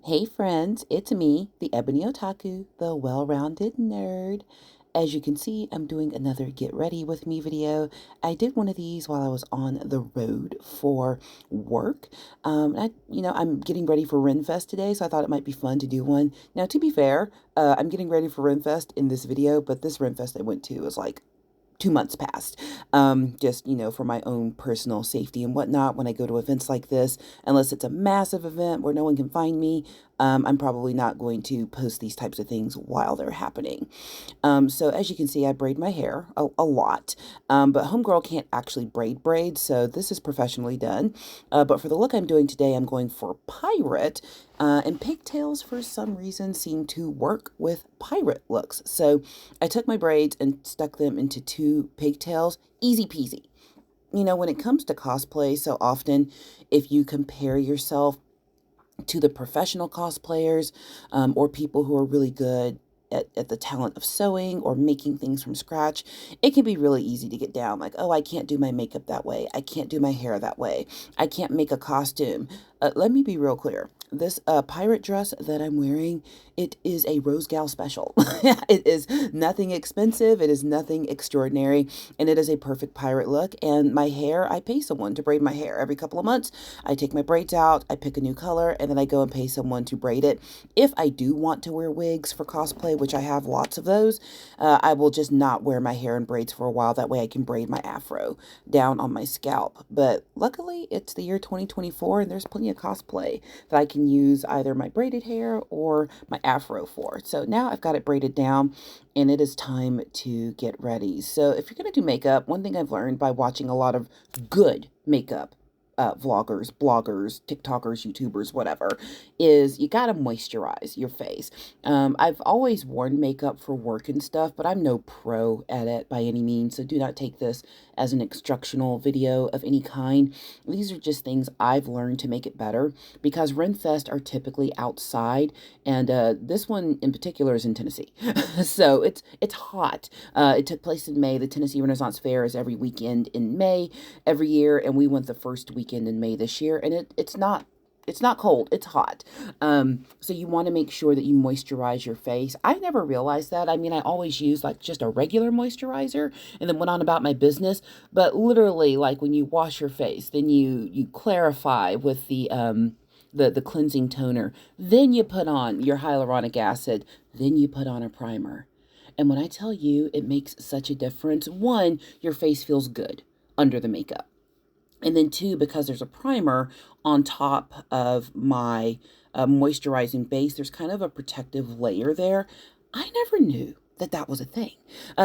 Hey friends, it's me, the Ebony Otaku, the well-rounded nerd. As you can see, I'm doing another Get Ready With Me video. I did one of these while I was on the road for work. I'm getting ready for Renfest today, so I thought it might be fun to do one. Now, to be fair, I'm getting ready for Renfest in this video, but this Renfest I went to was like 2 months past. Just, for my own personal safety and whatnot, when I go to events like this, unless it's a massive event where no one can find me, I'm probably not going to post these types of things while they're happening. So as you can see, I braid my hair a lot, but Homegirl can't actually braid braids, so this is professionally done. But for the look I'm doing today, I'm going for pirate, and pigtails for some reason seem to work with pirate looks. So I took my braids and stuck them into two pigtails, easy peasy. When it comes to cosplay, so often if you compare yourself to the professional cosplayers, or people who are really good at the talent of sewing or making things from scratch, it can be really easy to get down. Like, oh, I can't do my makeup that way. I can't do my hair that way. I can't make a costume. Let me be real clear. This pirate dress that I'm wearing, it is a Rose Gal special. It is nothing expensive. It is nothing extraordinary. And it is a perfect pirate look. And my hair, I pay someone to braid my hair every couple of months. I take my braids out, I pick a new color, and then I go and pay someone to braid it. If I do want to wear wigs for cosplay, which I have lots of those, I will just not wear my hair in braids for a while. That way I can braid my afro down on my scalp. But luckily, it's the year 2024, and there's plenty of cosplay that I can use either my braided hair or my afro for. So now I've got it braided down, and it is time to get ready. So if you're going to do makeup, one thing I've learned by watching a lot of good makeup vloggers, bloggers, TikTokers, YouTubers, whatever, is you gotta moisturize your face. I've always worn makeup for work and stuff, but I'm no pro at it by any means, so do not take this as an instructional video of any kind. These are just things I've learned to make it better because Renfest are typically outside, and this one in particular is in Tennessee, so it's hot. It took place in May. The Tennessee Renaissance Fair is every weekend in May every year, and we went the first weekend in May this year, and it's not cold, it's hot. So you want to make sure that you moisturize your face. I never realized that. I mean, I always use like just a regular moisturizer and then went on about my business. But literally, like when you wash your face, then you clarify with the cleansing toner. Then you put on your hyaluronic acid. Then you put on a primer. And when I tell you, it makes such a difference. One, your face feels good under the makeup. And then two, because there's a primer on top of my moisturizing base, there's kind of a protective layer there. I never knew that that was a thing.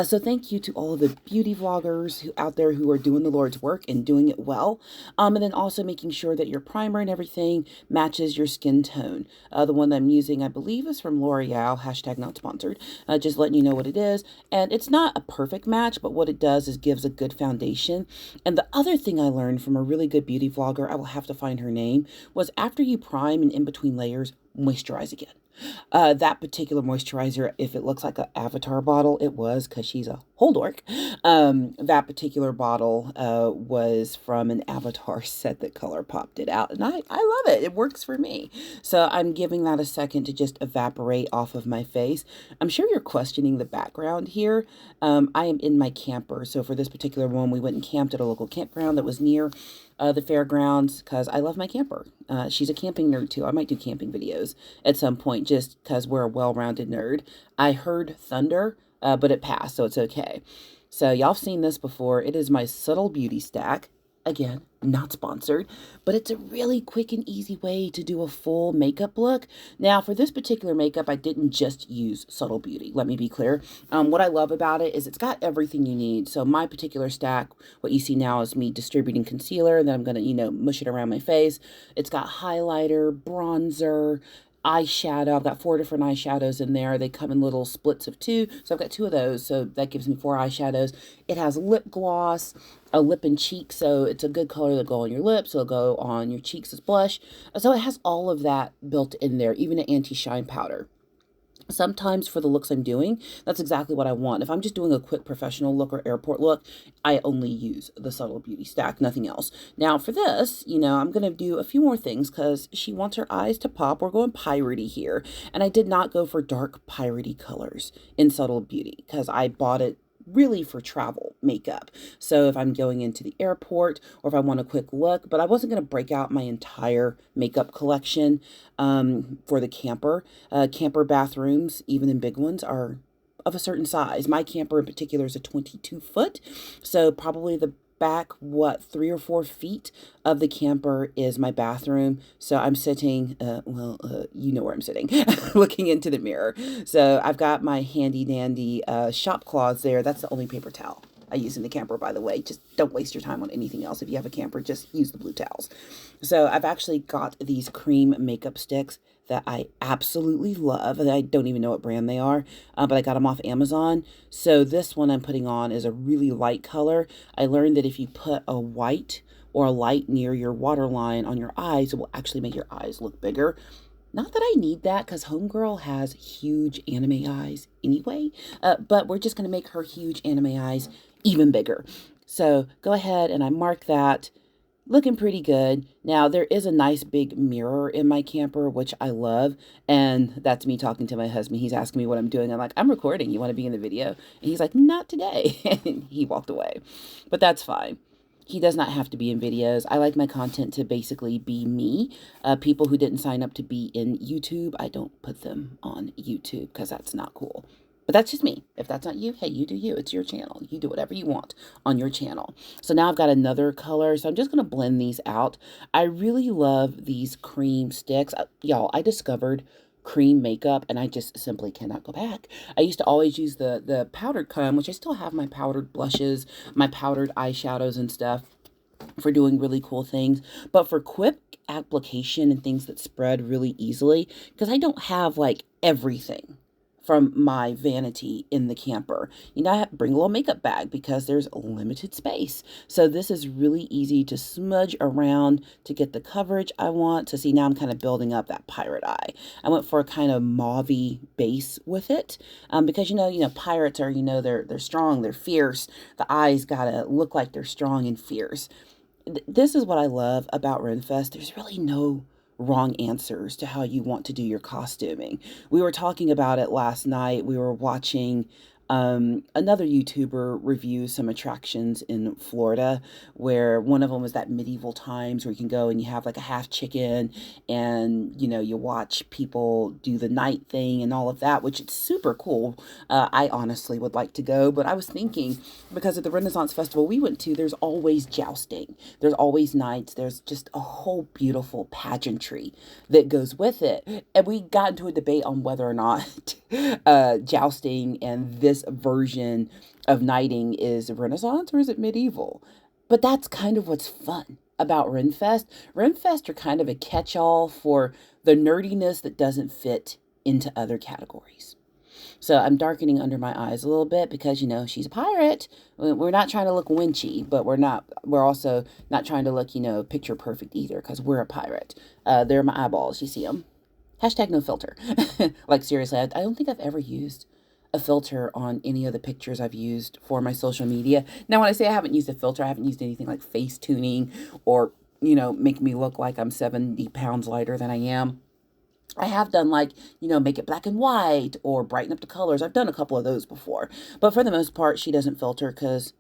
So thank you to all of the beauty vloggers who out there who are doing the Lord's work and doing it well. And then also making sure that your primer and everything matches your skin tone. The one that I'm using, I believe, is from L'Oreal, hashtag not sponsored. Just letting you know what it is. And it's not a perfect match, but what it does is gives a good foundation. And the other thing I learned from a really good beauty vlogger, I will have to find her name, was after you prime and in between layers, moisturize again. That particular moisturizer, if it looks like an Avatar bottle, it was because she's a whole dork. That particular bottle was from an Avatar set that Color popped it out, and I love it. It works for me. So I'm giving that a second to just evaporate off of my face. I'm sure you're questioning the background here. I am in my camper. So for this particular one, we went and camped at a local campground that was near the fairgrounds because I love my camper. She's a camping nerd too. I might do camping videos at some point just because we're a well-rounded nerd. I heard thunder, but it passed, so it's okay. So y'all have seen this before. It is my Subtle Beauty Stack. Again, not sponsored, but it's a really quick and easy way to do a full makeup look. Now, for this particular makeup, I didn't just use Subtle Beauty. Let me be clear. What I love about it is it's got everything you need. So my particular stack, what you see now is me distributing concealer, and then I'm going to, mush it around my face. It's got highlighter, bronzer, eyeshadow. I've got 4 different eyeshadows in there. They come in little splits of 2. So I've got 2 of those. So that gives me 4 eyeshadows. It has lip gloss, a lip and cheek. So it's a good color to go on your lips. It'll go on your cheeks as blush. So it has all of that built in there, even an anti-shine powder. Sometimes for the looks I'm doing, that's exactly what I want. If I'm just doing a quick professional look or airport look, I only use the Subtle Beauty stack, nothing else. Now for this, I'm going to do a few more things because she wants her eyes to pop. We're going piratey here. And I did not go for dark piratey colors in Subtle Beauty because I bought it really for travel makeup. So if I'm going into the airport or if I want a quick look, but I wasn't going to break out my entire makeup collection for the camper. Camper bathrooms, even in big ones, are of a certain size. My camper in particular is a 22 foot. So probably the back, 3 or 4 feet of the camper is my bathroom. So I'm sitting, you know where I'm sitting, looking into the mirror. So I've got my handy dandy shop cloths there. That's the only paper towel I use in the camper, by the way. Just don't waste your time on anything else. If you have a camper, just use the blue towels. So I've actually got these cream makeup sticks that I absolutely love. And I don't even know what brand they are, but I got them off Amazon. So this one I'm putting on is a really light color. I learned that if you put a white or a light near your waterline on your eyes, it will actually make your eyes look bigger. Not that I need that because Homegirl has huge anime eyes anyway, but we're just going to make her huge anime eyes even bigger. So go ahead and I mark that. Looking pretty good. Now, there is a nice big mirror in my camper, which I love. And that's me talking to my husband. He's asking me what I'm doing. I'm like, I'm recording. You want to be in the video? And he's like, not today. And he walked away. But that's fine. He does not have to be in videos. I like my content to basically be me. People who didn't sign up to be in YouTube, I don't put them on YouTube because that's not cool. But that's just me. If that's not you, hey, you do you. It's your channel. You do whatever you want on your channel. So now I've got another color. So I'm just going to blend these out. I really love these cream sticks. Y'all, I discovered cream makeup and I just simply cannot go back. I used to always use the powdered kind, which I still have my powdered blushes, my powdered eyeshadows and stuff for doing really cool things. But for quick application and things that spread really easily, because I don't have like everything from my vanity in the camper. I have to bring a little makeup bag because there's limited space. So this is really easy to smudge around to get the coverage I want. So see, now I'm kind of building up that pirate eye. I went for a kind of mauvey base with it because pirates are, they're strong, they're fierce. The eyes gotta look like they're strong and fierce. This is what I love about Renfest. There's really no wrong answers to how you want to do your costuming. We were talking about it last night. We were watching another YouTuber review some attractions in Florida, where one of them was that medieval times where you can go and you have like a half chicken and you watch people do the night thing and all of that, which is super cool. I honestly would like to go, but I was thinking because of the Renaissance Festival we went to, there's always jousting, there's always nights, there's just a whole beautiful pageantry that goes with it. And we got into a debate on whether or not jousting and this version of knighting is Renaissance or is it medieval? But that's kind of what's fun about Renfest. Renfest are kind of a catch-all for the nerdiness that doesn't fit into other categories. So I'm darkening under my eyes a little bit because, she's a pirate. We're not trying to look winchy, but we're also not trying to look, picture perfect either because we're a pirate. They're my eyeballs. You see them. Hashtag no filter. Like seriously, I don't think I've ever used a filter on any of the pictures I've used for my social media. Now, when I say I haven't used a filter, I haven't used anything like face tuning or, make me look like I'm 70 pounds lighter than I am. I have done make it black and white or brighten up the colors. I've done a couple of those before. But for the most part, she doesn't filter because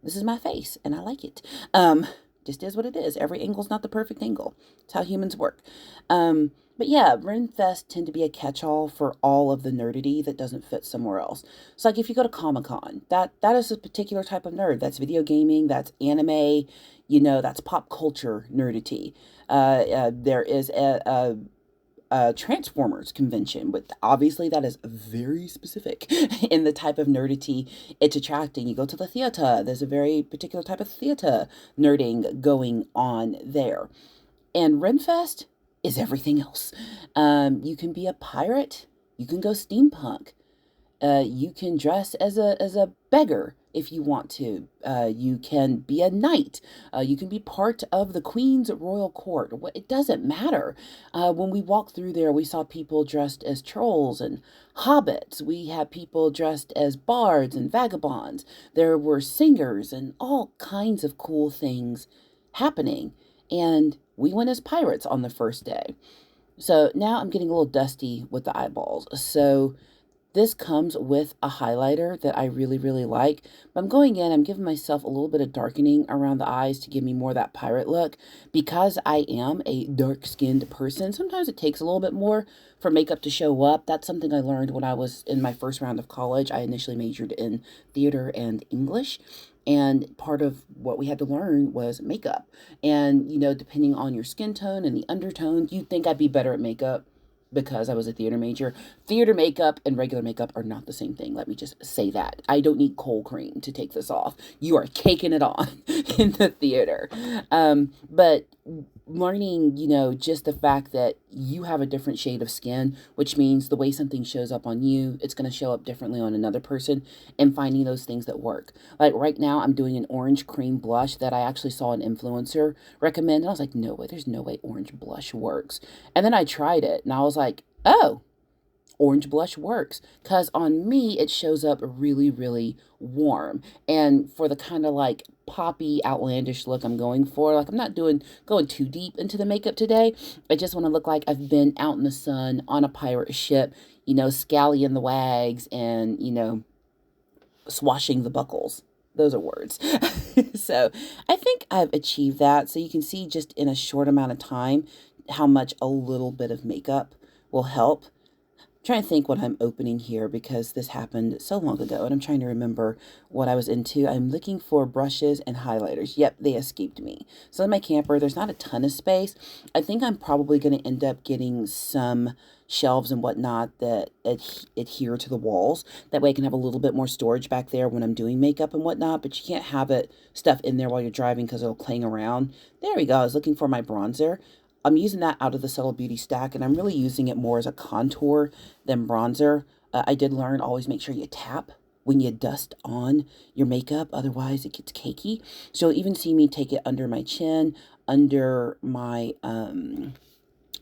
this is my face and I like it. Just is what it is. Every angle's not the perfect angle. It's how humans work. But yeah, Renfest tend to be a catch-all for all of the nerdity that doesn't fit somewhere else. So like if you go to Comic-Con, that is a particular type of nerd. That's video gaming, that's anime, that's pop culture nerdity. There is a Transformers convention, but obviously that is very specific in the type of nerdity it's attracting. You go to the theater, there's a very particular type of theater nerding going on there. And Renfest is everything else. You can be a pirate, you can go steampunk. You can dress as a beggar if you want to. You can be a knight. You can be part of the Queen's royal court. It doesn't matter. When we walked through there, we saw people dressed as trolls and hobbits. We had people dressed as bards and vagabonds. There were singers and all kinds of cool things happening. And we went as pirates on the first day. So now I'm getting a little dusty with the eyeballs. So this comes with a highlighter that I really, really like. But I'm going in, I'm giving myself a little bit of darkening around the eyes to give me more of that pirate look. Because I am a dark-skinned person, sometimes it takes a little bit more for makeup to show up. That's something I learned when I was in my first round of college. I initially majored in theater and English. And part of what we had to learn was makeup. And, you know, depending on your skin tone and the undertones, you'd think I'd be better at makeup because I was a theater major. Theater makeup and regular makeup are not the same thing. Let me just say that. I don't need cold cream to take this off. You are caking it on in the theater. But learning, you know, just the fact that you have a different shade of skin, which means the way something shows up on you, it's going to show up differently on another person, and finding those things that work. Like right now, I'm doing an orange cream blush that I actually saw an influencer recommend. And I was like, no way, there's no way orange blush works. And then I tried it and I was like, oh, orange blush works, because on me it shows up really, really warm. And for the kind of like poppy outlandish look I'm going for, like I'm not going too deep into the makeup today. I just want to look like I've been out in the sun on a pirate ship, you know, scallying the wags and, you know, swashing the buckles. Those are words. So I think I've achieved that. So you can see just in a short amount of time how much a little bit of makeup will help. Trying to think what I'm opening here because this happened so long ago and I'm trying to remember what I was into. I'm looking for brushes and highlighters. Yep, they escaped me. So in my camper, there's not a ton of space. I think I'm probably going to end up getting some shelves and whatnot that adhere to the walls. That way I can have a little bit more storage back there when I'm doing makeup and whatnot, but you can't have it stuff in there while you're driving because it'll clang around. There we go. I was looking for my bronzer. I'm using that out of the Subtle Beauty stack, and I'm really using it more as a contour than bronzer. I did learn always make sure you tap when you dust on your makeup, otherwise it gets cakey. So you'll even see me take it under my chin, under my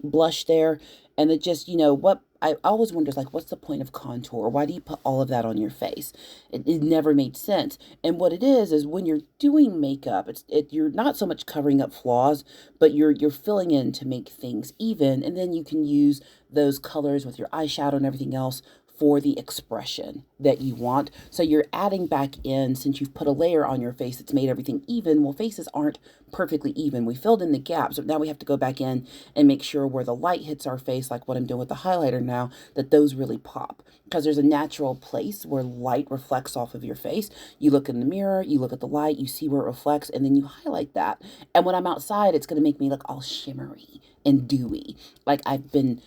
blush there, and it just, you know, what I always wonder is like, what's the point of contour? Why do you put all of that on your face? It never made sense. And what it is when you're doing makeup, you're not so much covering up flaws, but you're filling in to make things even, and then you can use those colors with your eyeshadow and everything else for the expression that you want. So you're adding back in, since you've put a layer on your face that's made everything even. Well, faces aren't perfectly even. We filled in the gaps, but now we have to go back in and make sure where the light hits our face, like what I'm doing with the highlighter now, that those really pop. Because there's a natural place where light reflects off of your face. You look in the mirror, you look at the light, you see where it reflects, and then you highlight that. And when I'm outside, it's going to make me look all shimmery and dewy, like I've been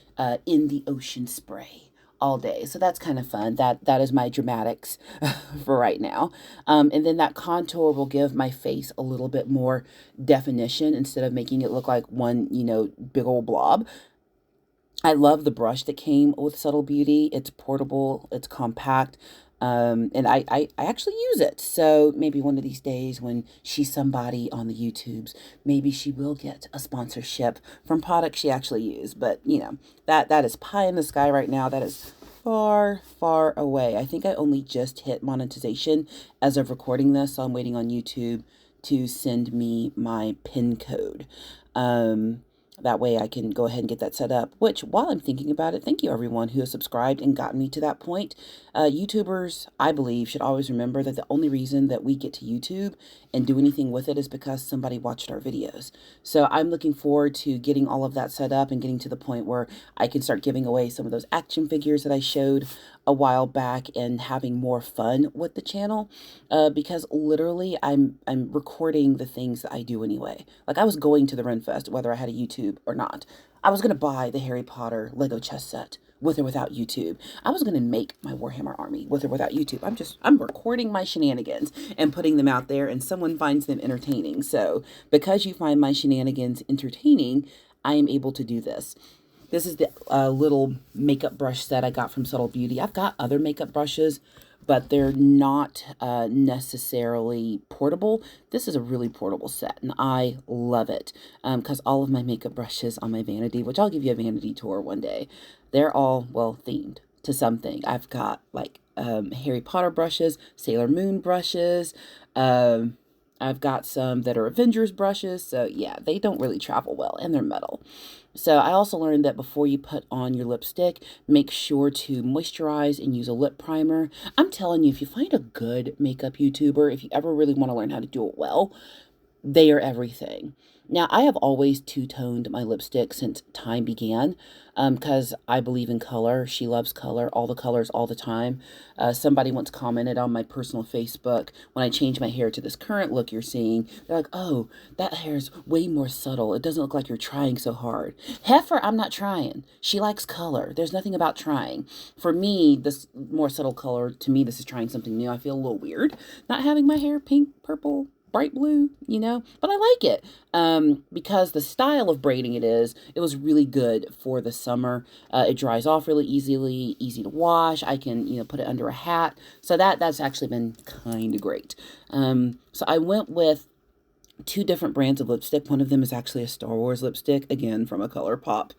in the ocean spray all day. So that's kind of fun. That is my dramatics for right now. And then that contour will give my face a little bit more definition instead of making it look like one, you know, big old blob. I love the brush that came with Subtle Beauty. It's portable, it's compact, and I actually use it. So maybe one of these days when she's somebody on the YouTubes, maybe she will get a sponsorship from products she actually used. But, you know, that is pie in the sky right now. That is far, far away. I think I only just hit monetization as of recording this, so I'm waiting on YouTube to send me my PIN code. That way I can go ahead and get that set up, which while I'm thinking about it, thank you everyone who has subscribed and gotten me to that point. YouTubers, I believe, should always remember that the only reason that we get to YouTube and do anything with it is because somebody watched our videos. So I'm looking forward to getting all of that set up and getting to the point where I can start giving away some of those action figures that I showed a while back and having more fun with the channel, because literally I'm recording the things that I do anyway. Like I was going to the Renfest whether I had a YouTube or not. I was going to buy the Harry Potter Lego chess set with or without YouTube. I was going to make my Warhammer army with or without YouTube. I'm recording my shenanigans and putting them out there, and someone finds them entertaining. So because you find my shenanigans entertaining, I am able to do this. This is the little makeup brush set I got from Subtle Beauty. I've got other makeup brushes, but they're not necessarily portable. This is a really portable set, and I love it because all of my makeup brushes on my vanity, which I'll give you a vanity tour one day, they're all, well, themed to something. I've got like Harry Potter brushes, Sailor Moon brushes, I've got some that are Avengers brushes. So yeah, they don't really travel well, and they're metal. So I also learned that before you put on your lipstick, make sure to moisturize and use a lip primer. I'm telling you, if you find a good makeup YouTuber, if you ever really want to learn how to do it well, they are everything. Now, I have always two-toned my lipstick since time began because I believe in color. She loves color, all the colors, all the time. Somebody once commented on my personal Facebook when I changed my hair to this current look you're seeing. They're like, oh, that hair's way more subtle. It doesn't look like you're trying so hard. Heifer, I'm not trying. She likes color. There's nothing about trying. For me, this more subtle color, to me, this is trying something new. I feel a little weird not having my hair pink, purple, bright blue, but I like it because the style of braiding it was really good for the summer. It dries off really easily, easy to wash. I can, put it under a hat. So that's actually been kind of great. So I went with two different brands of lipstick. One of them is actually a Star Wars lipstick, again, from a ColourPop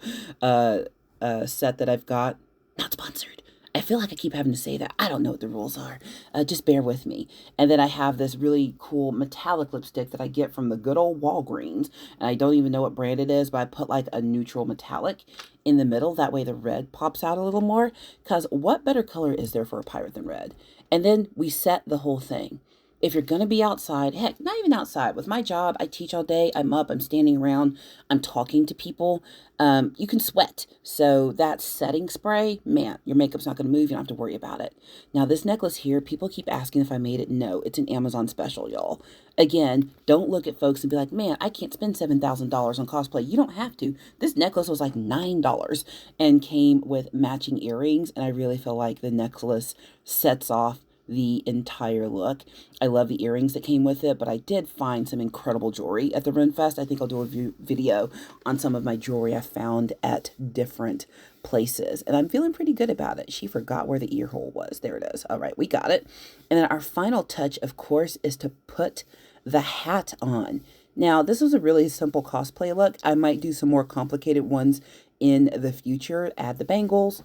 set that I've got. Not sponsored. I feel like I keep having to say that. I don't know what the rules are. Just bear with me. And then I have this really cool metallic lipstick that I get from the good old Walgreens. And I don't even know what brand it is, but I put like a neutral metallic in the middle. That way the red pops out a little more. Because what better color is there for a pirate than red? And then we set the whole thing. If you're going to be outside, heck, not even outside. With my job, I teach all day. I'm up, I'm standing around, I'm talking to people. You can sweat. So that setting spray, man, your makeup's not going to move. You don't have to worry about it. Now, this necklace here, people keep asking if I made it. No, it's an Amazon special, y'all. Again, don't look at folks and be like, man, I can't spend $7,000 on cosplay. You don't have to. This necklace was like $9 and came with matching earrings. And I really feel like the necklace sets off the entire look. I love the earrings that came with it, but I did find some incredible jewelry at the RenFest. I think I'll do a video on some of my jewelry I found at different places, and I'm feeling pretty good about it. She forgot where the ear hole was. There it is. All right, we got it. And then our final touch, of course, is to put the hat on. Now, this was a really simple cosplay look. I might do some more complicated ones in the future. Add the bangles.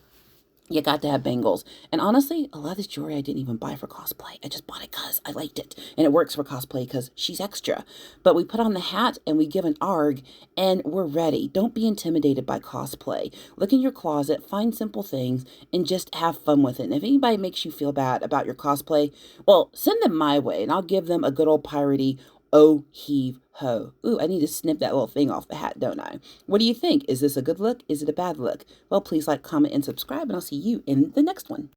You got to have bangles. And honestly, a lot of this jewelry I didn't even buy for cosplay. I just bought it because I liked it. And it works for cosplay because she's extra. But we put on the hat and we give an arg and we're ready. Don't be intimidated by cosplay. Look in your closet, find simple things, and just have fun with it. And if anybody makes you feel bad about your cosplay, well, send them my way and I'll give them a good old piratey oh heave ho. Ooh, I need to snip that little thing off the hat, don't I? What do you think? Is this a good look? Is it a bad look? Well, please like, comment, and subscribe, and I'll see you in the next one.